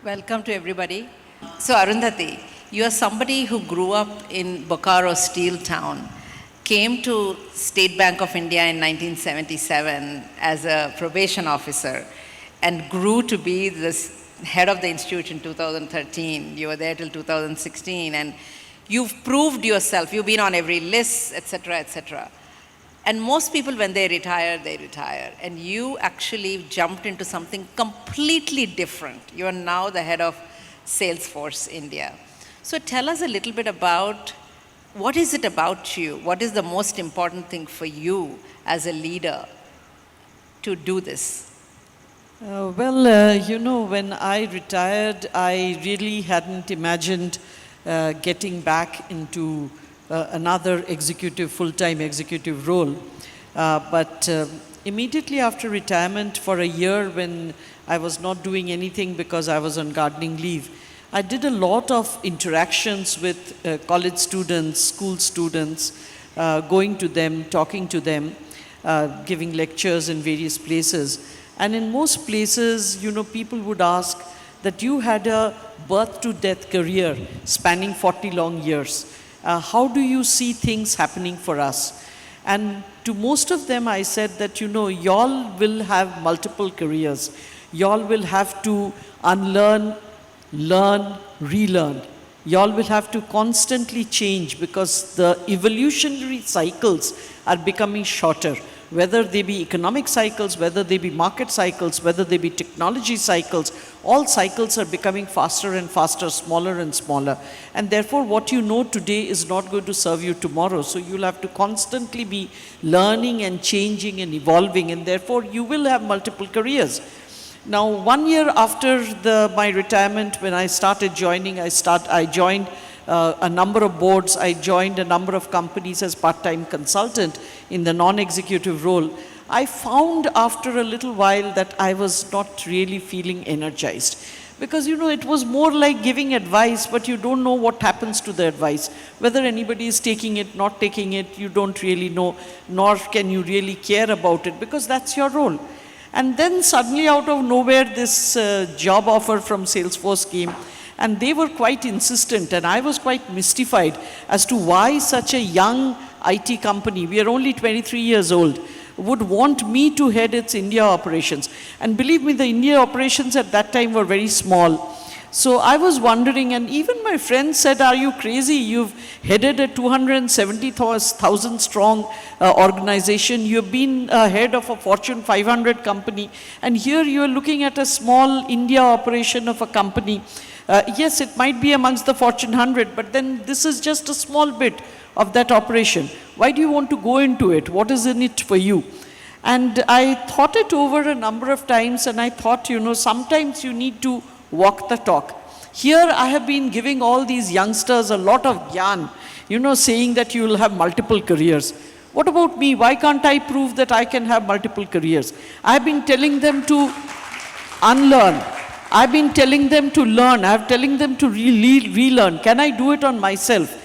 Welcome to everybody. So Arundhati, you are somebody who grew up in Bokaro steel town, came to State Bank of India in 1977 as a probation officer, and grew to be this head of the institute in 2013. You were there till 2016, and you've proved yourself. You've been on every list, etc., etc. And most people, when they retire, they retire. And you actually jumped into something completely different. You are now the head of Salesforce India. So tell us a little bit about what is it about you? What is the most important thing for you as a leader to do this? When I retired, I really hadn't imagined getting back into another full-time executive role. But immediately after retirement, for a year when I was not doing anything because I was on gardening leave, I did a lot of interactions with college students, school students, going to them, talking to them, giving lectures in various places. And in most places, people would ask that you had a birth-to-death career spanning 40 long years. How do you see things happening for us? And to most of them, I said that, y'all will have multiple careers. Y'all will have to unlearn, learn, relearn. Y'all will have to constantly change because the evolutionary cycles are becoming shorter. Whether they be economic cycles, whether they be market cycles, whether they be technology cycles, all cycles are becoming faster and faster, smaller and smaller. And therefore, what you know today is not going to serve you tomorrow. So you'll have to constantly be learning and changing and evolving, and therefore you will have multiple careers. Now, 1 year after my retirement, when I started joining, I joined a number of boards. I joined a number of companies as part-time consultant in the non-executive role. I found after a little while that I was not really feeling energized. Because, it was more like giving advice, but you don't know what happens to the advice. Whether anybody is taking it, not taking it, you don't really know, nor can you really care about it, because that's your role. And then suddenly out of nowhere, this job offer from Salesforce came. And they were quite insistent, and I was quite mystified as to why such a young IT company, we are only 23 years old, would want me to head its India operations. And believe me, the India operations at that time were very small. So I was wondering, and even my friends said, are you crazy? You've headed a 270,000 strong organization. You've been head of a Fortune 500 company. And here you are looking at a small India operation of a company. Yes, it might be amongst the Fortune 100, but then this is just a small bit of that operation. Why do you want to go into it? What is in it for you? And I thought it over a number of times, and I thought, sometimes you need to walk the talk. Here I have been giving all these youngsters a lot of gyan, saying that you will have multiple careers. What about me? Why can't I prove that I can have multiple careers? I've been telling them to unlearn. I've been telling them to learn. I'm telling them to relearn. Can I do it on myself?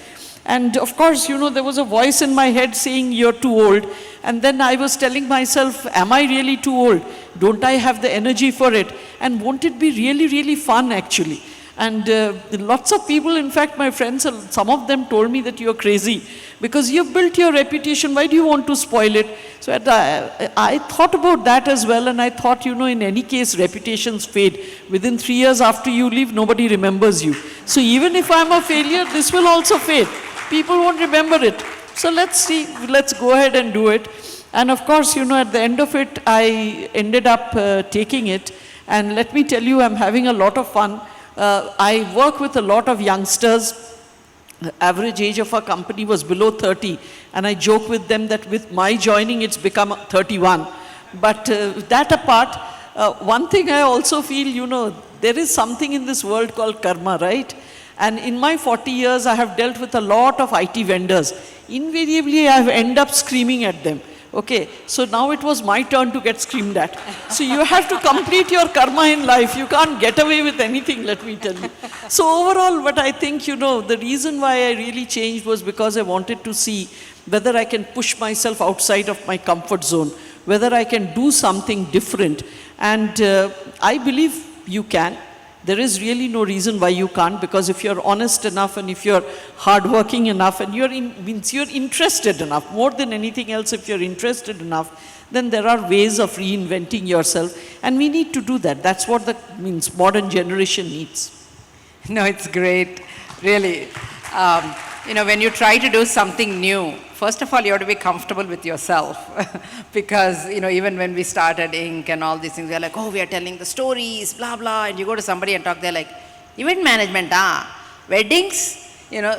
And of course, there was a voice in my head saying, you're too old. And then I was telling myself, am I really too old? Don't I have the energy for it? And won't it be really, really fun, actually? And lots of people, in fact, my friends, some of them told me that you're crazy because you've built your reputation. Why do you want to spoil it? So I thought about that as well, and I thought, in any case, reputations fade. Within 3 years after you leave, nobody remembers you. So even if I'm a failure, this will also fade. People won't remember it. So let's see, let's go ahead and do it. And of course, at the end of it, I ended up taking it. And let me tell you, I'm having a lot of fun. I work with a lot of youngsters. The average age of our company was below 30. And I joke with them that with my joining, it's become 31. But that apart, one thing I also feel, there is something in this world called karma, right? And in my 40 years, I have dealt with a lot of IT vendors. Invariably, I have ended up screaming at them. Okay, so now it was my turn to get screamed at. So you have to complete your karma in life. You can't get away with anything, let me tell you. So overall, what I think, the reason why I really changed was because I wanted to see whether I can push myself outside of my comfort zone, whether I can do something different. And I believe you can. there is really no reason why you can't, because if you're honest enough and if you're hardworking enough and you're interested enough, more than anything else, if you're interested enough, then there are ways of reinventing yourself, and we need to do that. That's what the modern generation needs. No, it's great, really. When you try to do something new, first of all, you have to be comfortable with yourself. Because, even when we started Inc. and all these things, they're like, oh, we are telling the stories, blah, blah. And you go to somebody and talk, they're like, event management, weddings?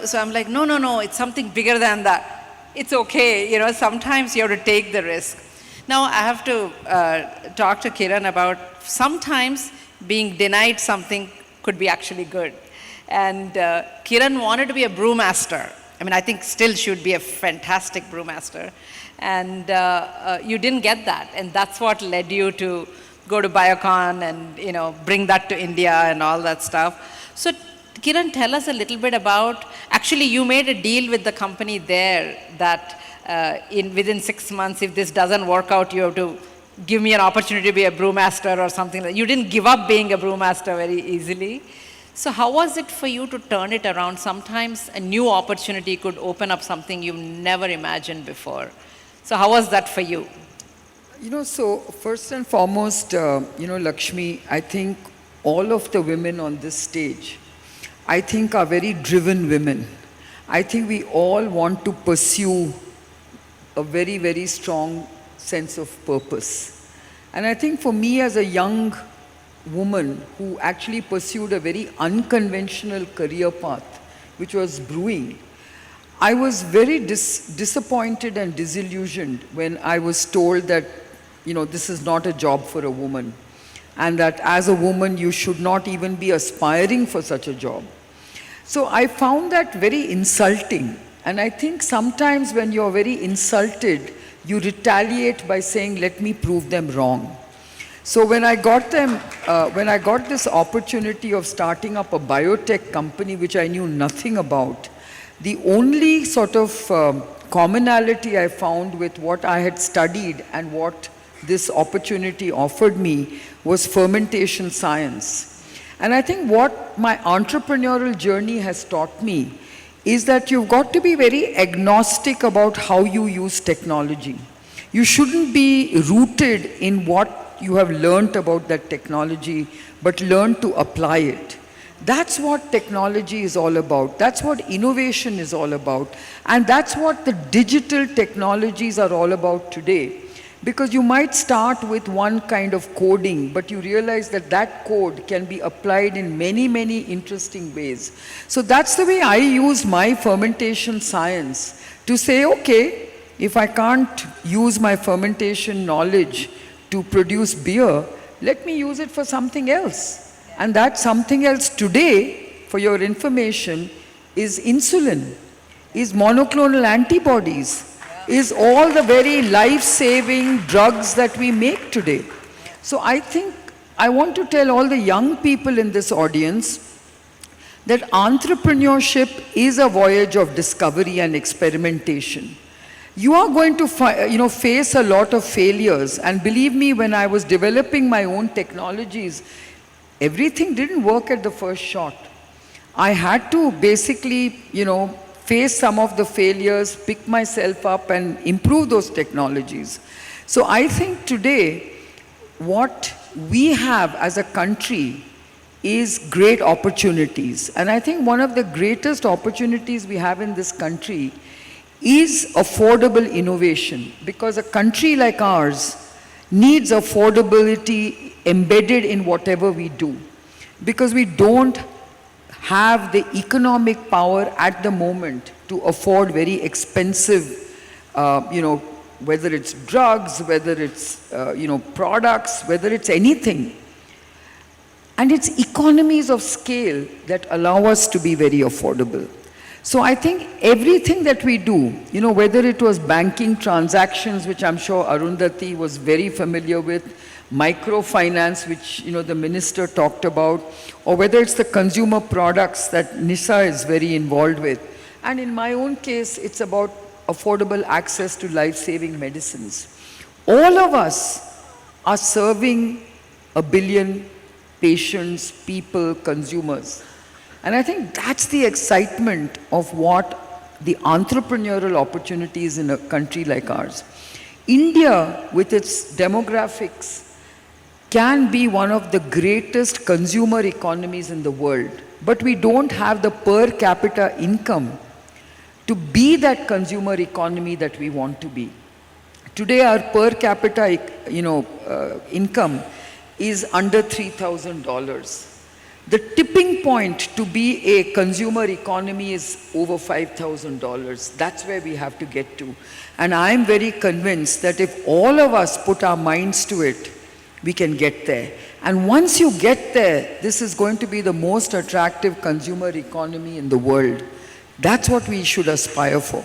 So I'm like, no, it's something bigger than that. It's okay, sometimes you have to take the risk. Now, I have to talk to Kiran about sometimes being denied something could be actually good. And Kiran wanted to be a brewmaster. I think still she would be a fantastic brewmaster. And you didn't get that. And that's what led you to go to Biocon and, bring that to India and all that stuff. So Kiran, tell us a little bit about, actually you made a deal with the company there that within 6 months, if this doesn't work out, you have to give me an opportunity to be a brewmaster or something like that. You didn't give up being a brewmaster very easily. So how was it for you to turn it around? Sometimes a new opportunity could open up something you've never imagined before. So how was that for you? So first and foremost, Lakshmi, I think all of the women on this stage, I think are very driven women. I think we all want to pursue a very, very strong sense of purpose. And I think for me as a young woman who actually pursued a very unconventional career path, which was brewing, I was very disappointed and disillusioned when I was told that, this is not a job for a woman, and that as a woman you should not even be aspiring for such a job. So I found that very insulting. And I think sometimes when you're very insulted, you retaliate by saying, let me prove them wrong. So when I got this opportunity of starting up a biotech company, which I knew nothing about, the only sort of commonality I found with what I had studied and what this opportunity offered me was fermentation science. And I think what my entrepreneurial journey has taught me is that you've got to be very agnostic about how you use technology. You shouldn't be rooted in what you have learned about that technology, but learn to apply it. That's what technology is all about. That's what innovation is all about. And that's what the digital technologies are all about today. Because you might start with one kind of coding, but you realize that that code can be applied in many, many interesting ways. So that's the way I use my fermentation science to say, okay, if I can't use my fermentation knowledge to produce beer, let me use it for something else. And that something else today, for your information, is insulin, is monoclonal antibodies, is all the very life-saving drugs that we make today. So I think I want to tell all the young people in this audience that entrepreneurship is a voyage of discovery and experimentation. You are going to face a lot of failures. And believe me, when I was developing my own technologies, everything didn't work at the first shot. I had to basically, face some of the failures, pick myself up and improve those technologies. So I think today, what we have as a country is great opportunities. And I think one of the greatest opportunities we have in this country is affordable innovation, because a country like ours needs affordability embedded in whatever we do, because we don't have the economic power at the moment to afford very expensive, whether it's drugs, whether it's, products, whether it's anything. And it's economies of scale that allow us to be very affordable. So I think everything that we do, whether it was banking transactions, which I'm sure Arundhati was very familiar with, microfinance, which the minister talked about, or whether it's the consumer products that Nisa is very involved with. And in my own case, it's about affordable access to life-saving medicines. All of us are serving 1 billion patients, people, consumers. And I think that's the excitement of what the entrepreneurial opportunities in a country like ours. India, with its demographics, can be one of the greatest consumer economies in the world. But we don't have the per capita income to be that consumer economy that we want to be. Today, our per capita, income is under $3,000. The tipping point to be a consumer economy is over $5,000. That's where we have to get to. And I'm very convinced that if all of us put our minds to it, we can get there. And once you get there, this is going to be the most attractive consumer economy in the world. That's what we should aspire for.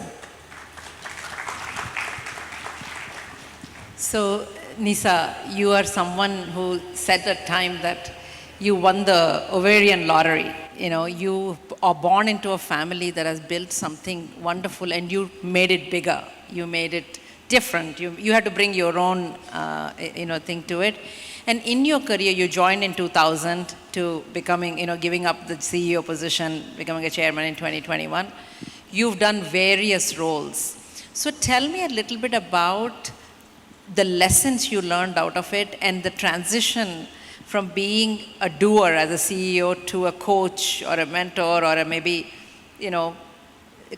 So, Nisa, you are someone who said at time that you won the ovarian lottery. You know, you are born into a family that has built something wonderful, and you made it bigger. You made it different. You had to bring your own, thing to it. And in your career, you joined in 2000 to becoming, giving up the CEO position, becoming a chairman in 2021. You've done various roles. So tell me a little bit about the lessons you learned out of it and the transition from being a doer as a CEO to a coach or a mentor or a maybe, a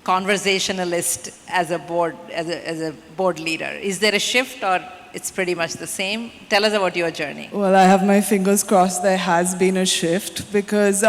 conversationalist as a board leader. Is there a shift or it's pretty much the same? Tell us about your journey. Well, I have my fingers crossed there has been a shift because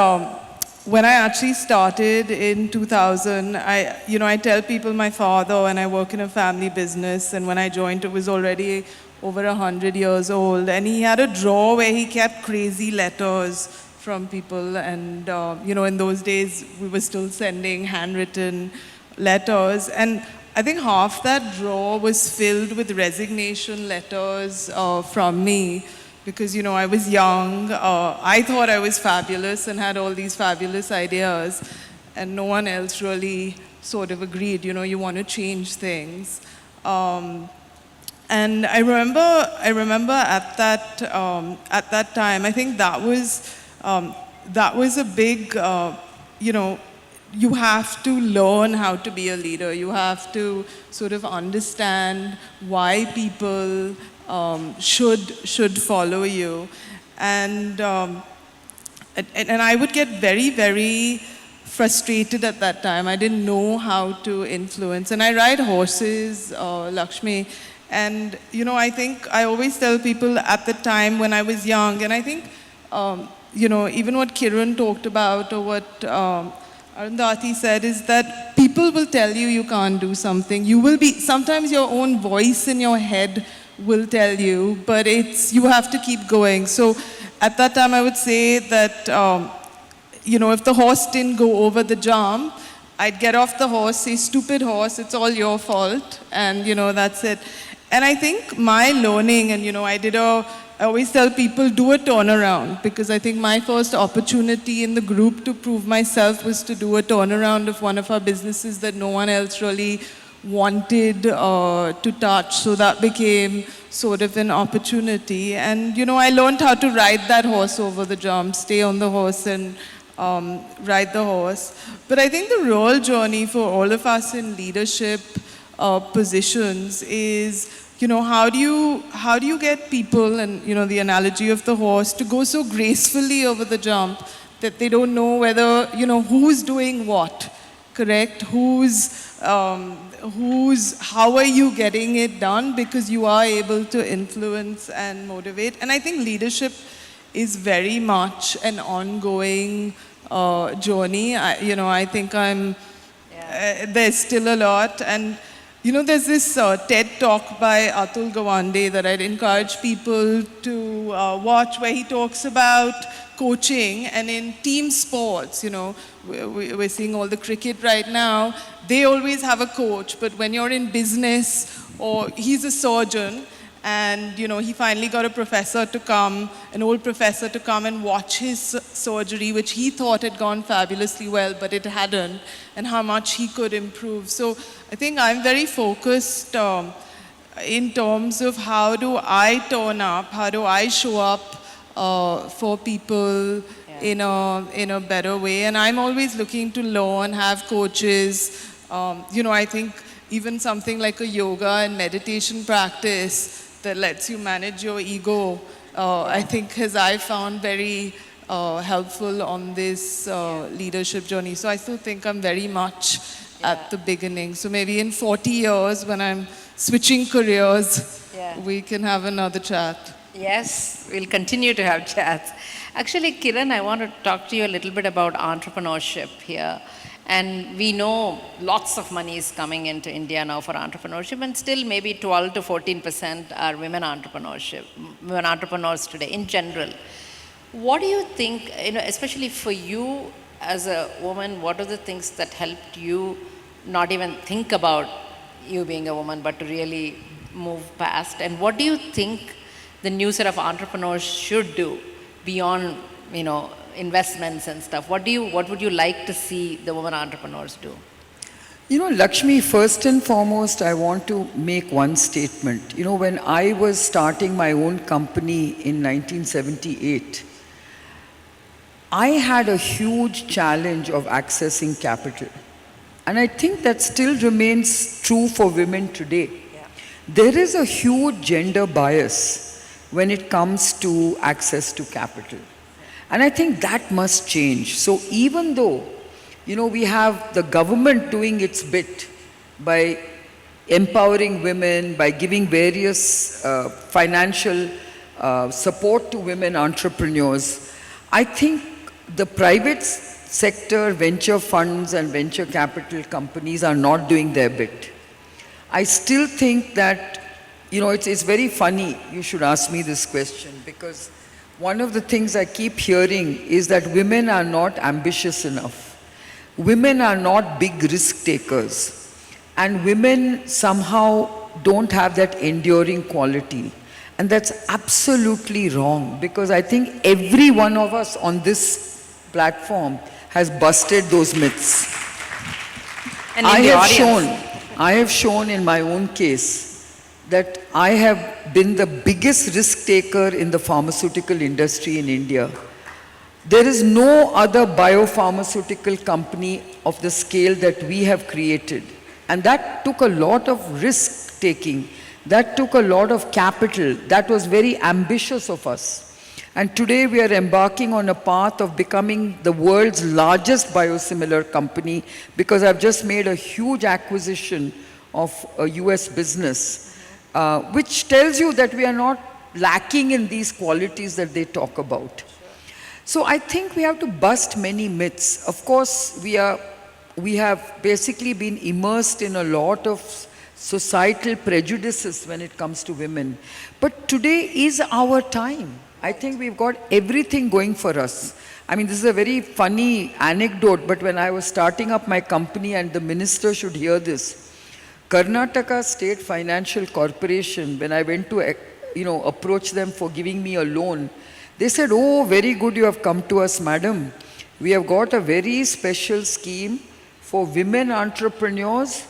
when I actually started in 2000, I tell people my father, and I work in a family business, and when I joined it was already over 100 years old, and he had a drawer where he kept crazy letters from people, and in those days we were still sending handwritten letters, and I think half that drawer was filled with resignation letters from me because, I was young. I thought I was fabulous and had all these fabulous ideas, and no one else really sort of agreed, you want to change things. And I remember at that time, I think that was a big, you have to learn how to be a leader. You have to sort of understand why people should follow you, and I would get very, very frustrated at that time. I didn't know how to influence, and I ride horses, Lakshmi, and I think I always tell people at the time when I was young, and I think even what Kiran talked about or what Arundhati said is that people will tell you can't do something. Sometimes your own voice in your head will tell you, but you have to keep going. So at that time I would say that, if the horse didn't go over the jump, I'd get off the horse, say, stupid horse, it's all your fault, and that's it. And I think my learning, and I always tell people, do a turnaround, because I think my first opportunity in the group to prove myself was to do a turnaround of one of our businesses that no one else really wanted to touch. So that became sort of an opportunity. And, I learned how to ride that horse over the jump, stay on the horse and ride the horse. But I think the real journey for all of us in leadership positions is, how do you get people, and, the analogy of the horse, to go so gracefully over the jump that they don't know whether, who's doing what, correct? How are you getting it done? Because you are able to influence and motivate. And I think leadership is very much an ongoing journey. I think there's still a lot. And, there's this TED talk by Atul Gawande that I'd encourage people to watch, where he talks about coaching, and in team sports, we're seeing all the cricket right now, they always have a coach, but when you're in business, or he's a surgeon, and he finally got an old professor to come and watch his surgery, which he thought had gone fabulously well, but it hadn't, and how much he could improve. So I think I'm very focused in terms of how do I turn up, how do I show up for people in a better way. And I'm always looking to learn, have coaches. I think even something like a yoga and meditation practice that lets you manage your ego, I think I found very helpful on this leadership journey. So I still think I'm very much at the beginning. So maybe in 40 years when I'm switching careers, we can have another chat. Yes, we'll continue to have chats. Actually, Kiran, I want to talk to you a little bit about entrepreneurship here. And we know lots of money is coming into India now for entrepreneurship, and still maybe 12 to 14% are women entrepreneurs today in general. What do you think, especially for you as a woman, what are the things that helped you not even think about you being a woman, but to really move past? And what do you think the new set of entrepreneurs should do beyond, investments and stuff? What would you like to see the women entrepreneurs do? Lakshmi, first and foremost, I want to make one statement. When I was starting my own company in 1978, I had a huge challenge of accessing capital. And I think that still remains true for women today. There is a huge gender bias when it comes to access to capital. And I think that must change. So even though, we have the government doing its bit by empowering women, by giving various financial support to women entrepreneurs, I think the private sector, venture funds and venture capital companies are not doing their bit. I still think that, it's very funny you should ask me this question, because one of the things I keep hearing is that women are not ambitious enough. Women are not big risk takers. And women somehow don't have that enduring quality. And that's absolutely wrong, because I think every one of us on this platform has busted those myths. And in I have shown in my own case that I have been the biggest risk taker in the pharmaceutical industry in India. There is no other biopharmaceutical company of the scale that we have created. And that took a lot of risk taking. That took a lot of capital. That was very ambitious of us. And today we are embarking on a path of becoming the world's largest biosimilar company, because I've just made a huge acquisition of a US business, which tells you that we are not lacking in these qualities that they talk about. So I think we have to bust many myths. Of course, we have basically been immersed in a lot of societal prejudices when it comes to women. But today is our time. I think we've got everything going for us. I mean, this is a very funny anecdote, but when I was starting up my company, and the minister should hear this, Karnataka State Financial Corporation, when I went to approach them for giving me a loan, they said, "Oh, very good you have come to us, madam. We have got a very special scheme for women entrepreneurs,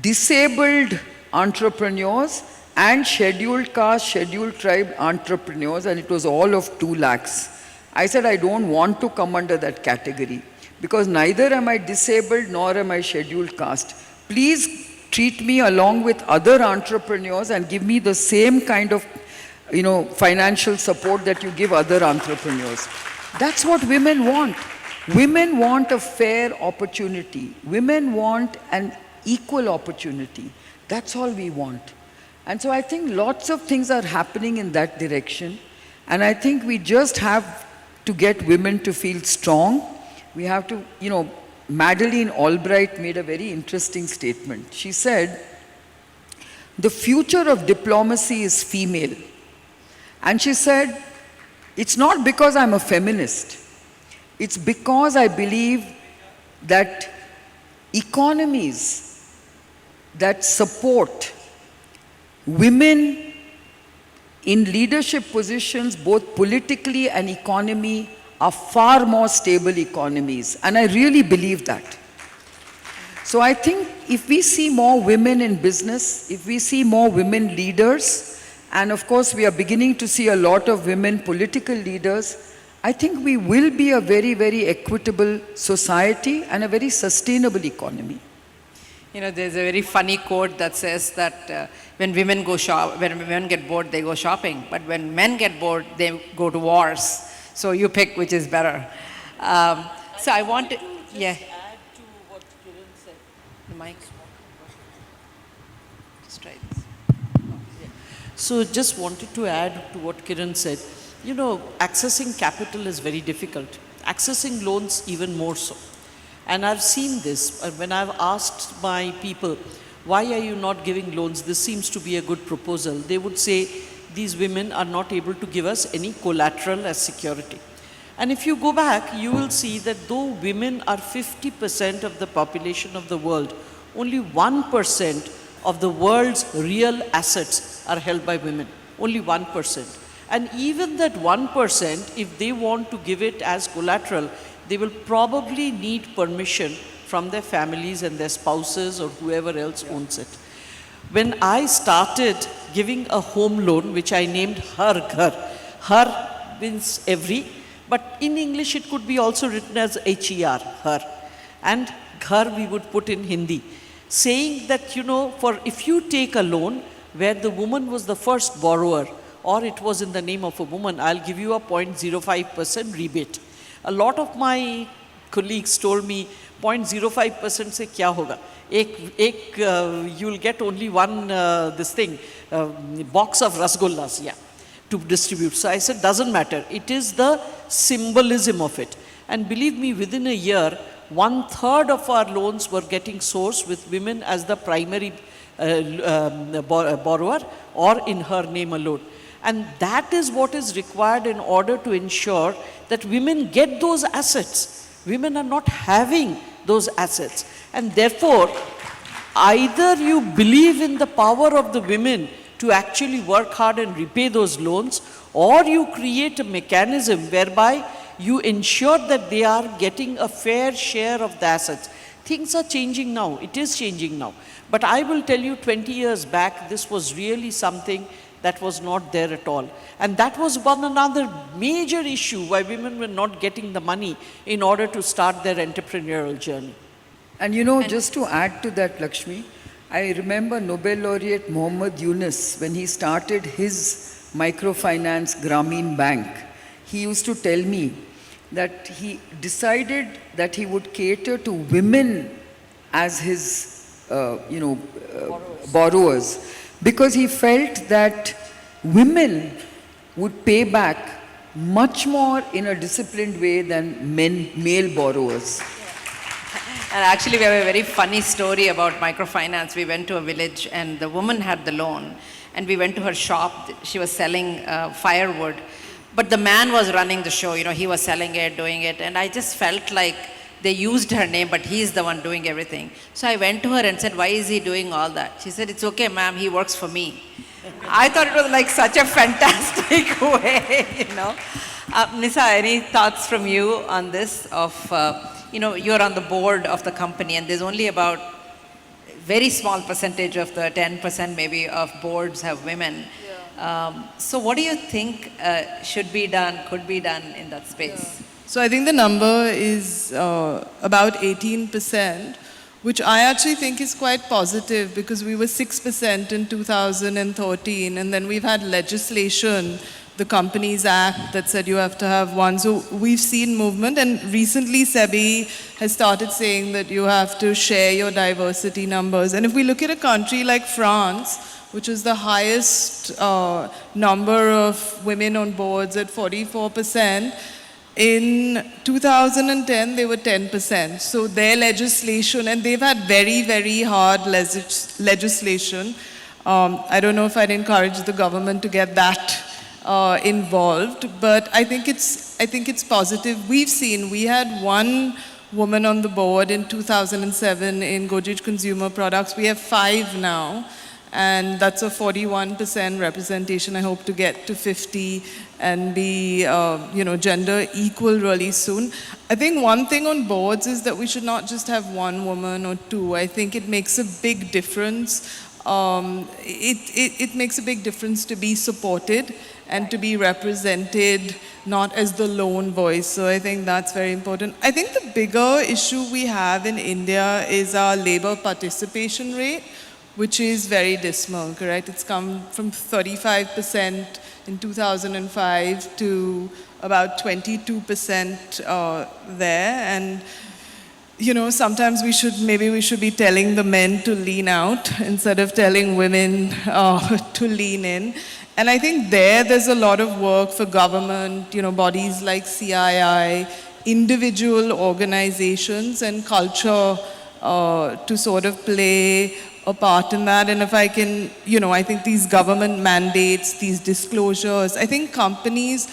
disabled entrepreneurs, and scheduled caste, scheduled tribe entrepreneurs," and it was all of 2 lakhs. I said, I don't want to come under that category, because neither am I disabled nor am I scheduled caste. Please treat me along with other entrepreneurs and give me the same kind of financial support that you give other entrepreneurs. That's what women want. Women want a fair opportunity. Women want an equal opportunity. That's all we want. And so I think lots of things are happening in that direction. And I think we just have to get women to feel strong. We have to, Madeleine Albright made a very interesting statement. She said, "The future of diplomacy is female." And she said, "It's not because I'm a feminist. It's because I believe that economies that support women in leadership positions, both politically and economy, are far more stable economies." And I really believe that. So I think if we see more women in business, if we see more women leaders, And of course, we are beginning to see a lot of women political leaders. I think we will be a very, very equitable society and a very sustainable economy. You know, there's a very funny quote that says that when women when women get bored, they go shopping. But when men get bored, they go to wars. So you pick which is better. So I want to, yeah. Add to what Kiran said. The mic. Just try this. So just wanted to add to what Kiran said. You know, accessing capital is very difficult. Accessing loans even more so. And I've seen this when I've asked my people, why are you not giving loans? This seems to be a good proposal. They would say, these women are not able to give us any collateral as security. And if you go back, you will see that though women are 50% of the population of the world, only 1% of the world's real assets are held by women. Only 1%. And even that 1%, if they want to give it as collateral, they will probably need permission from their families and their spouses or whoever else owns it. When I started giving a home loan, which I named Har Ghar, Har means every, but in English it could be also written as H-E-R, Har. And Ghar we would put in Hindi, saying that, you know, for if you take a loan where the woman was the first borrower, or it was in the name of a woman, I'll give you a 0.05% rebate. A lot of my colleagues told me 0.05% se kya hoga? You'll get only one box of rasgullas, yeah, to distribute. So I said, doesn't matter. It is the symbolism of it. And believe me, within a year, 1/3 of our loans were getting sourced with women as the primary borrower or in her name alone. And that is what is required in order to ensure that women get those assets. Women are not having those assets. And therefore, either you believe in the power of the women to actually work hard and repay those loans, or you create a mechanism whereby you ensure that they are getting a fair share of the assets. Things are changing now. It is changing now. But I will tell you, 20 years back, this was really something that was not there at all. And that was one another major issue why women were not getting the money in order to start their entrepreneurial journey. And you know, just to add to that, Lakshmi, I remember Nobel laureate Muhammad Yunus, when he started his microfinance Grameen Bank, he used to tell me that he decided that he would cater to women as his, borrowers, because he felt that women would pay back much more in a disciplined way than male borrowers. And actually, we have a very funny story about microfinance. We went to a village and the woman had the loan. And we went to her shop. She was selling firewood. But the man was running the show. You know, he was selling it, doing it. And I just felt like they used her name, but he's the one doing everything. So I went to her and said, why is he doing all that? She said, it's okay, ma'am, he works for me. I thought it was like such a fantastic way, you know. Nisa, any thoughts from you on this of, you're on the board of the company and there's only about very small percentage of the 10% maybe of boards have women. Yeah. So what do you think should be done, could be done in that space? Yeah. So I think the number is about 18%, which I actually think is quite positive because we were 6% in 2013 and then we've had legislation, the Companies Act, that said you have to have one. So we've seen movement, and recently SEBI has started saying that you have to share your diversity numbers. And if we look at a country like France, which is the highest number of women on boards at 44%, in 2010 they were 10%. So their legislation, and they've had very, very hard legislation. I don't know if I'd encourage the government to get that involved, but I think it's positive. We had one woman on the board in 2007 in Godrej Consumer Products. We have 5 now, and that's a 41% representation. I hope to get to 50 and be, gender equal really soon. I think one thing on boards is that we should not just have one woman or two. I think it makes a big difference it makes a big difference to be supported and to be represented, not as the lone voice. So I think that's very important. I think the bigger issue we have in India is our labor participation rate, which is very dismal, correct? It's come from 35% in 2005 to about 22% there. And you know, sometimes maybe we should be telling the men to lean out instead of telling women to lean in. And I think there's a lot of work for government, you know, bodies like CII, individual organizations and culture to sort of play a part in that. And if I can, you know, I think these government mandates, these disclosures, I think companies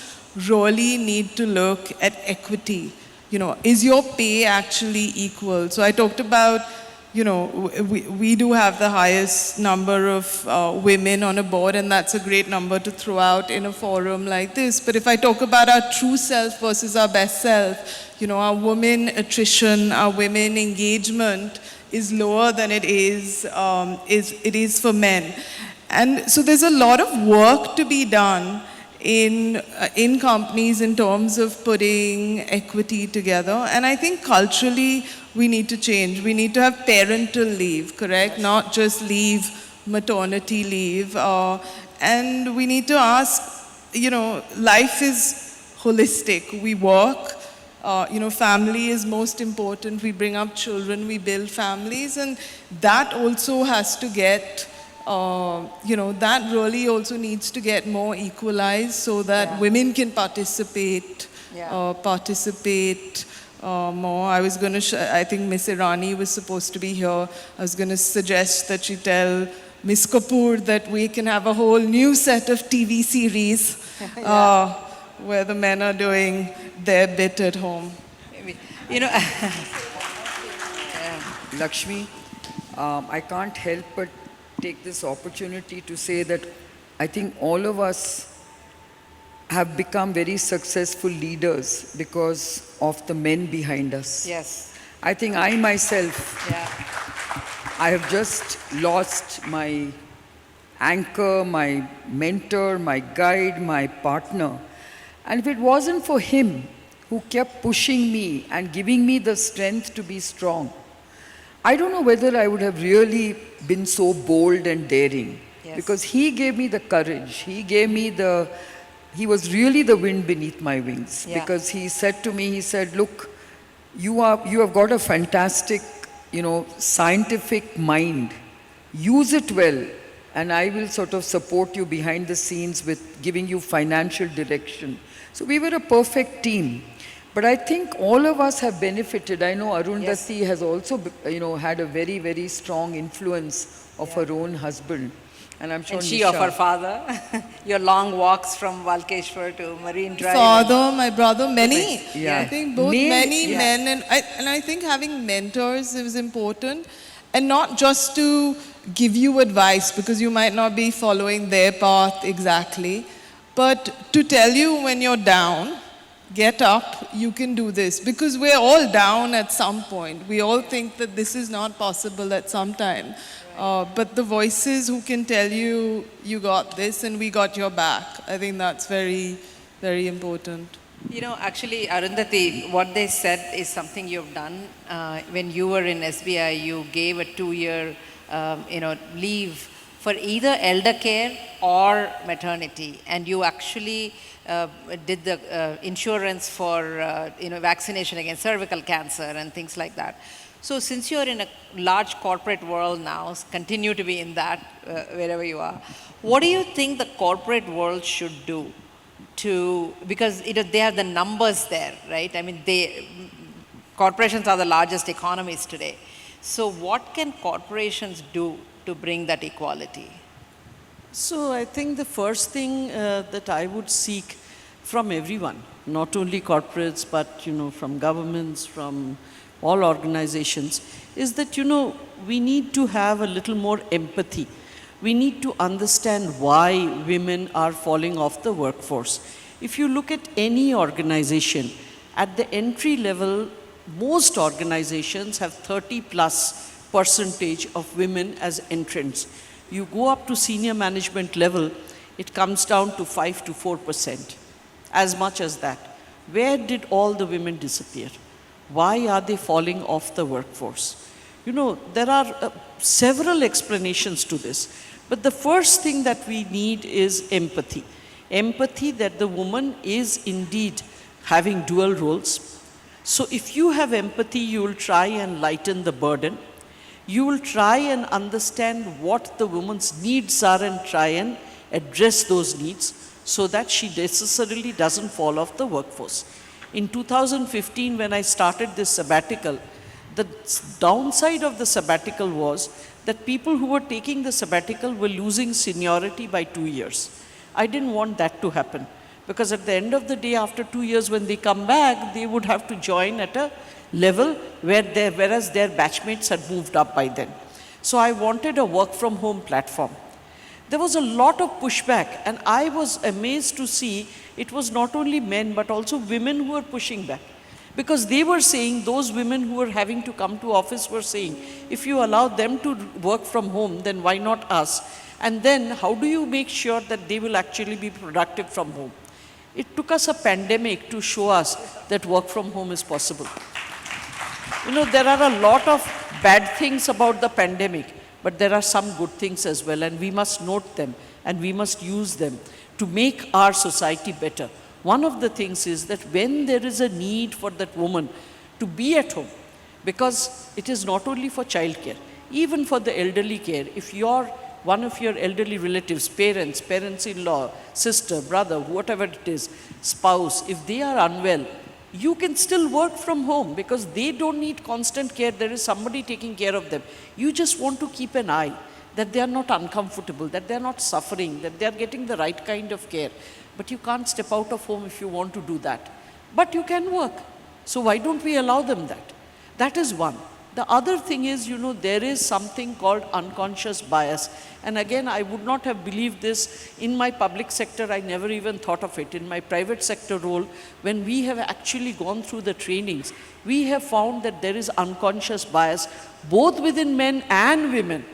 really need to look at equity. You know, is your pay actually equal? So I talked about, you know, we do have the highest number of women on a board, and that's a great number to throw out in a forum like this. But if I talk about our true self versus our best self, you know, our women attrition, our women engagement is lower than it is for men. And so there's a lot of work to be done in companies in terms of putting equity together. And I think culturally we need to change. We need to have parental leave, correct? Yes. Not just leave, maternity leave. And we need to ask, you know, life is holistic. We work, you know, family is most important. We bring up children, we build families, and that also has to get you know, that really also needs to get more equalized so that women can participate more. I was going to, I think Miss Irani was supposed to be here. I was going to suggest that she tell Miss Kapoor that we can have a whole new set of TV series where the men are doing their bit at home. You know, Lakshmi, I can't help but take this opportunity to say that I think all of us have become very successful leaders because of the men behind us. yes. I think I myself, I have just lost my anchor, my mentor, my guide, my partner. And if it wasn't for him who kept pushing me and giving me the strength to be strong, I don't know whether I would have really been so bold and daring. Yes. Because he gave me the courage. He was really the wind beneath my wings. Yeah. Because he said to me, he said, look, you have got a fantastic, you know, scientific mind. Use it well, and I will sort of support you behind the scenes with giving you financial direction. So we were a perfect team. But I think all of us have benefited. I know Arundhati has also, you know, had a very, very strong influence of her own husband. And I'm sure And she Nisha, of her father. Your long walks from Valkeshwar to Marine Drive. Father, my brother, many. Yeah. I think both Many, men. And I think having mentors is important. And not just to give you advice, because you might not be following their path exactly, but to tell you when you're down, get up, you can do this. Because we're all down at some point. We all think that this is not possible at some time. But the voices who can tell you, you got this and we got your back, I think that's very, very important. You know, actually, Arundhati, what they said is something you've done. When you were in SBI, you gave a 2-year, you know, leave for either elder care or maternity, and you actually did the insurance for, you know, vaccination against cervical cancer and things like that. So since you're in a large corporate world now, continue to be in that wherever you are, what do you think the corporate world should do to, because they have the numbers there, right? I mean, corporations are the largest economies today. So what can corporations do to bring that equality? So I think the first thing that I would seek from everyone, not only corporates, but, you know, from governments, from all organizations, is that, you know, we need to have a little more empathy. We need to understand why women are falling off the workforce. If you look at any organization, at the entry level, most organizations have 30+ percentage of women as entrants. you go up to senior management level, it comes down to 5 to 4%, as much as that. Where did all the women disappear? Why are they falling off the workforce? You know, there are several explanations to this. But the first thing that we need is empathy. Empathy that the woman is indeed having dual roles. So if you have empathy, you will try and lighten the burden. You will try and understand what the woman's needs are and try and address those needs so that she necessarily doesn't fall off the workforce. In 2015, when I started this sabbatical, the downside of the sabbatical was that people who were taking the sabbatical were losing seniority by 2 years. I didn't want that to happen because at the end of the day, after 2 years, when they come back, they would have to join at a level whereas their batchmates had moved up by then. So I wanted a work from home platform. There was a lot of pushback, and I was amazed to see it was not only men but also women who were pushing back. Because they were saying, those women who were having to come to office were saying, if you allow them to work from home, then why not us? And then how do you make sure that they will actually be productive from home? It took us a pandemic to show us that work from home is possible. You know, there are a lot of bad things about the pandemic, but there are some good things as well, and we must note them and we must use them to make our society better. One of the things is that when there is a need for that woman to be at home, because it is not only for childcare, even for the elderly care, if one of your elderly relatives, parents, parents-in-law, sister, brother, whatever it is, spouse, if they are unwell, you can still work from home because they don't need constant care. There is somebody taking care of them. You just want to keep an eye that they are not uncomfortable, that they are not suffering, that they are getting the right kind of care. But you can't step out of home if you want to do that. But you can work. So why don't we allow them that? That is one. The other thing is, you know, there is something called unconscious bias. And again, I would not have believed this in my public sector. I never even thought of it. In my private sector role, when we have actually gone through the trainings, we have found that there is unconscious bias both within men and women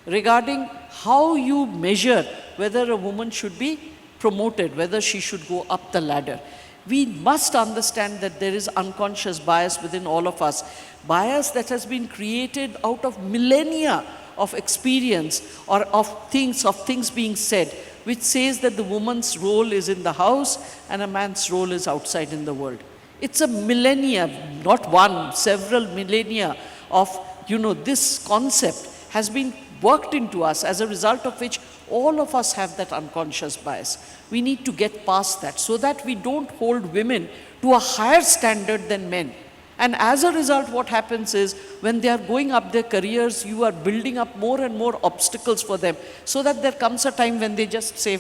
regarding how you measure whether a woman should be promoted, whether she should go up the ladder. We must understand that there is unconscious bias within all of us. Bias that has been created out of millennia of experience or of things being said, which says that the woman's role is in the house and a man's role is outside in the world. It's a millennia, not one, several millennia of, you know, this concept has been worked into us, as a result of which all of us have that unconscious bias. We need to get past that so that we don't hold women to a higher standard than men. And as a result, what happens is when they are going up their careers, you are building up more and more obstacles for them so that there comes a time when they just say,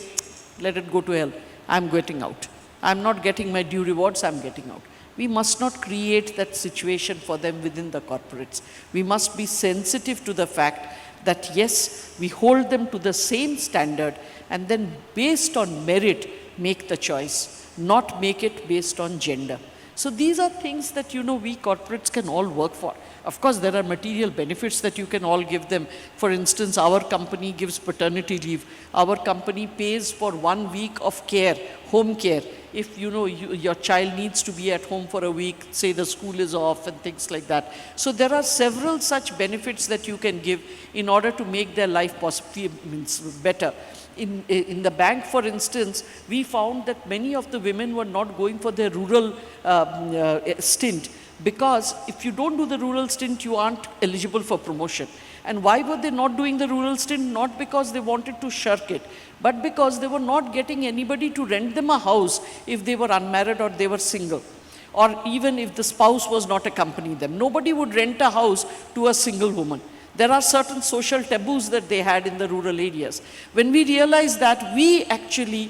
let it go to hell, I'm getting out. I'm not getting my due rewards, I'm getting out. We must not create that situation for them within the corporates. We must be sensitive to the fact that yes, we hold them to the same standard and then based on merit, make the choice, not make it based on gender. So these are things that, you know, we corporates can all work for. Of course, there are material benefits that you can all give them. For instance, our company gives paternity leave. Our company pays for 1 week of care, home care. If, you know, your child needs to be at home for a week, say the school is off and things like that. So there are several such benefits that you can give in order to make their life better. In the bank, for instance, we found that many of the women were not going for their rural stint because if you don't do the rural stint, you aren't eligible for promotion. And why were they not doing the rural stint? Not because they wanted to shirk it, but because they were not getting anybody to rent them a house if they were unmarried or they were single. Or even if the spouse was not accompanying them. Nobody would rent a house to a single woman. There are certain social taboos that they had in the rural areas. When we realized that, we actually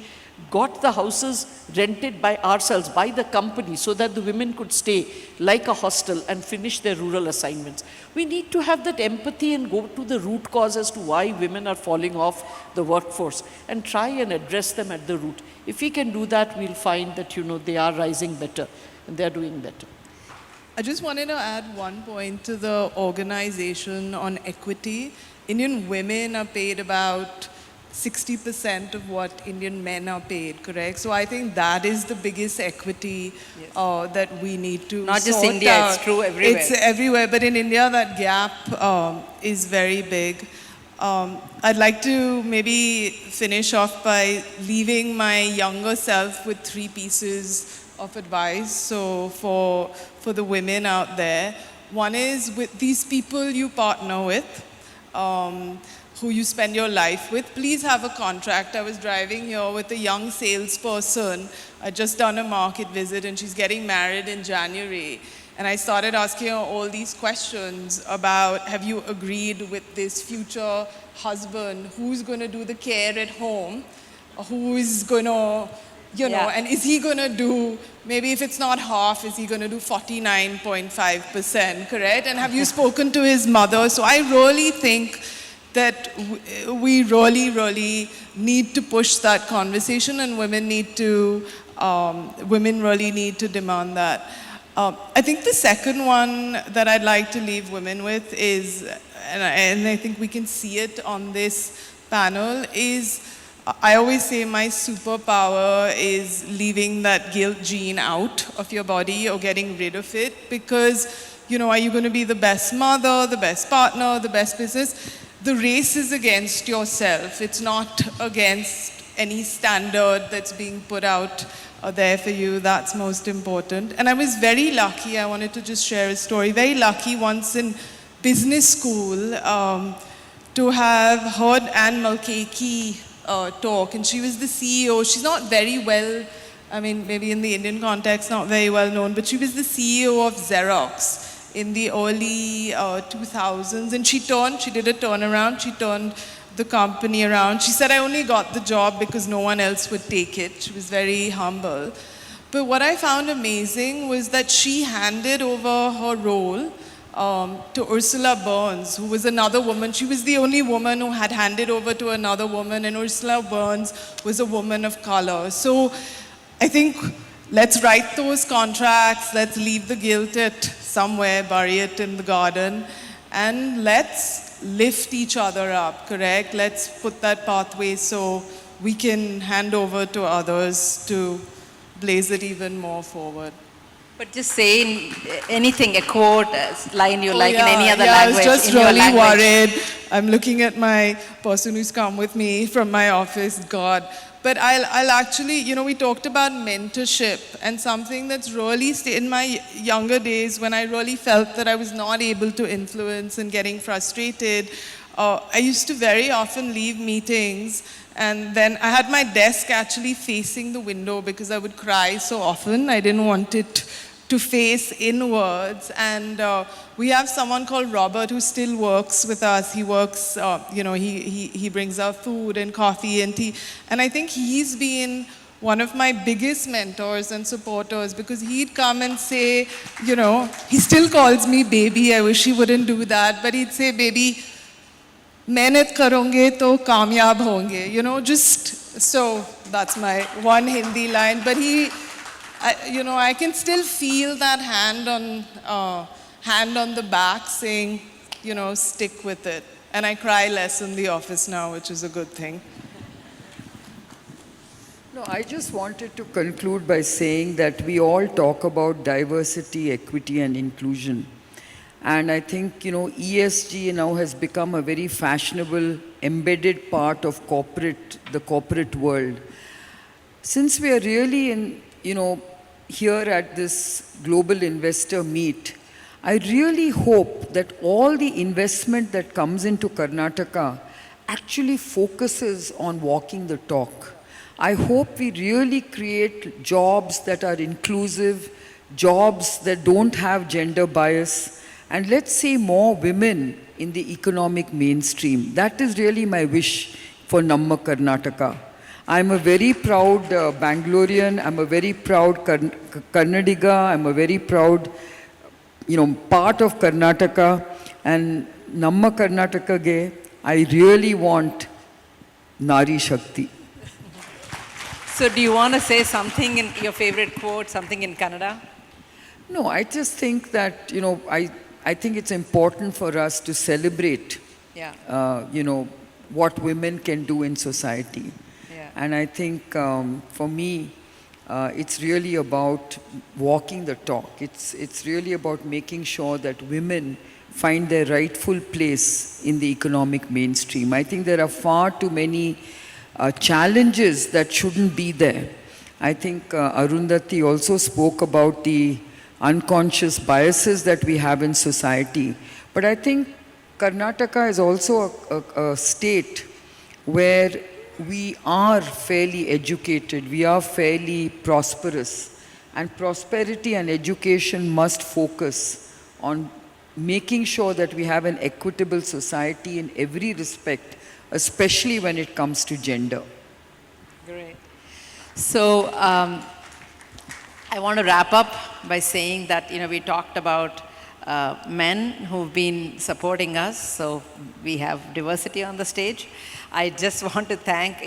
got the houses rented by ourselves, by the company, so that the women could stay like a hostel and finish their rural assignments. We need to have that empathy and go to the root cause as to why women are falling off the workforce and try and address them at the root. If we can do that, we'll find that, you know, they are rising better and they are doing better. I just wanted to add one point to the organization on equity. Indian women are paid about 60% of what Indian men are paid, correct? So I think that is the biggest equity that we need to Not just sort India, out. it's true everywhere. It's everywhere, but in India that gap is very big. I'd like to maybe finish off by leaving my younger self with 3 pieces of advice. So for the women out there, one is with these people you partner with, who you spend your life with, please have a contract. I was driving here with a young salesperson. I'd just done a market visit and she's getting married in January. And I started asking her all these questions about, have you agreed with this future husband? Who's going to do the care at home? Who's going to, you know, and is he going to do, maybe if it's not half, is he going to do 49.5%, correct? And have you spoken to his mother? So I really think that we really, really need to push that conversation, and women really need to demand that. I think the second one that I'd like to leave women with is, and I think we can see it on this panel, is I always say my superpower is leaving that guilt gene out of your body or getting rid of it, because, you know, are you going to be the best mother, the best partner, the best business? The race is against yourself. It's not against any standard that's being put out there for you. That's most important. And I was very lucky, I wanted to just share a story, very lucky once in business school to have heard Anne Mulcahy talk. And she was the CEO. She's not very well, I mean, maybe in the Indian context, not very well known, but she was the CEO of Xerox in the early 2000s, and she did a turnaround, she turned the company around. She said, I only got the job because no one else would take it. She was very humble. But what I found amazing was that she handed over her role to Ursula Burns, who was another woman. She was the only woman who had handed over to another woman, and Ursula Burns was a woman of color. So I think let's write those contracts, let's leave the guilt at somewhere, bury it in the garden, and let's lift each other up, correct? Let's put that pathway so we can hand over to others to blaze it even more forward. But just say anything, a quote, a line you like in any other I language. was just in your really language. worried. I'm looking at my person who's come with me from my office, God. But I'll actually, you know, we talked about mentorship, and something that's really in my younger days when I really felt that I was not able to influence and getting frustrated, I used to very often leave meetings, and then I had my desk actually facing the window because I would cry so often. I didn't want it to face inwards, and we have someone called Robert who still works with us. He works, you know, he brings out food and coffee and tea, and I think he's been one of my biggest mentors and supporters, because he'd come and say, you know, he still calls me baby. I wish he wouldn't do that, but he'd say, baby, mehnat karonge to kamyab honge, you know, just, so that's my one Hindi line, but you know, I can still feel that hand on the back saying, you know, stick with it. And I cry less in the office now, which is a good thing. No, I just wanted to conclude by saying that we all talk about diversity, equity, and inclusion. And I think, you know, ESG now has become a very fashionable, embedded part of the corporate world. Since we are really in, you know, here at this global investor meet, I really hope that all the investment that comes into Karnataka actually focuses on walking the talk. I hope we really create jobs that are inclusive, jobs that don't have gender bias, and let's see more women in the economic mainstream. That is really my wish for Namma Karnataka. I'm a very proud Bangalorean, I'm a very proud Kannadiga, I'm a very proud, you know, part of Karnataka, and Namma Karnataka ge, I really want Nari Shakti. So do you want to say something in your favorite quote, something in Kannada? No, I just think that, you know, I think it's important for us to celebrate Yeah. what women can do in society. Yeah. And I think for me, it's really about walking the talk. It's really about making sure that women find their rightful place in the economic mainstream. I think there are far too many challenges that shouldn't be there. I think Arundhati also spoke about the unconscious biases that we have in society. But I think Karnataka is also a state where we are fairly educated, we are fairly prosperous, and prosperity and education must focus on making sure that we have an equitable society in every respect, especially when it comes to gender. Great. So I want to wrap up by saying that, we talked about men who've been supporting us, so we have diversity on the stage. I just want to thank,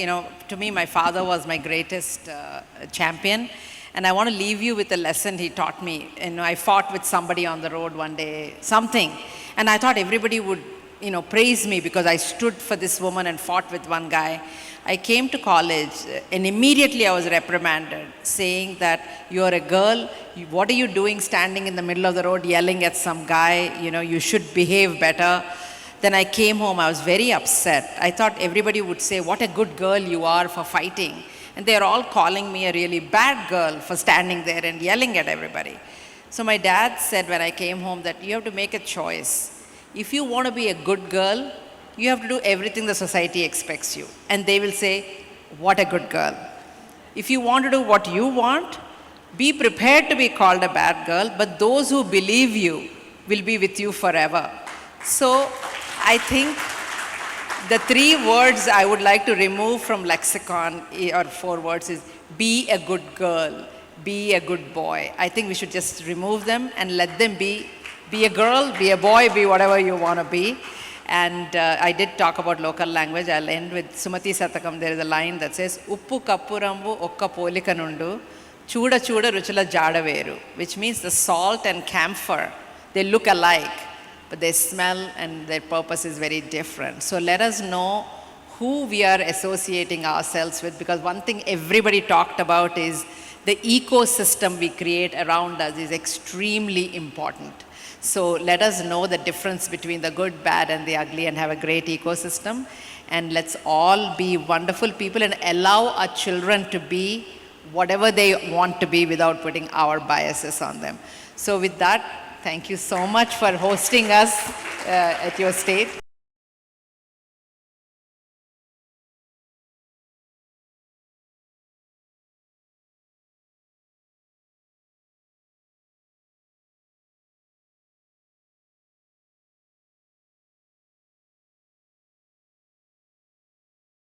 to me, my father was my greatest champion. And I want to leave you with a lesson he taught me. I fought with somebody on the road one day, something. And I thought everybody would, praise me because I stood for this woman and fought with one guy. I came to college and immediately I was reprimanded, saying that you're a girl, what are you doing standing in the middle of the road yelling at some guy, you should behave better. Then I came home, I was very upset. I thought everybody would say, what a good girl you are for fighting. And they're all calling me a really bad girl for standing there and yelling at everybody. So my dad said when I came home that you have to make a choice. If you want to be a good girl, you have to do everything the society expects you. And they will say, what a good girl. If you want to do what you want, be prepared to be called a bad girl, but those who believe you will be with you forever. So I think the 3 words I would like to remove from lexicon, or 4 words, is be a good girl, be a good boy. I think we should just remove them and let them be a girl, be a boy, be whatever you want to be. And I did talk about local language. I'll end with Sumati Satakam. There is a line that says, Uppu kappurambu okka polika nundu, chuda chuda ruchula jada veru, which means the salt and camphor, they look alike, but they smell and their purpose is very different. So let us know who we are associating ourselves with, because one thing everybody talked about is the ecosystem we create around us is extremely important. So let us know the difference between the good, bad, and the ugly and have a great ecosystem. And let's all be wonderful people and allow our children to be whatever they want to be without putting our biases on them. So with that, thank you so much for hosting us at your state.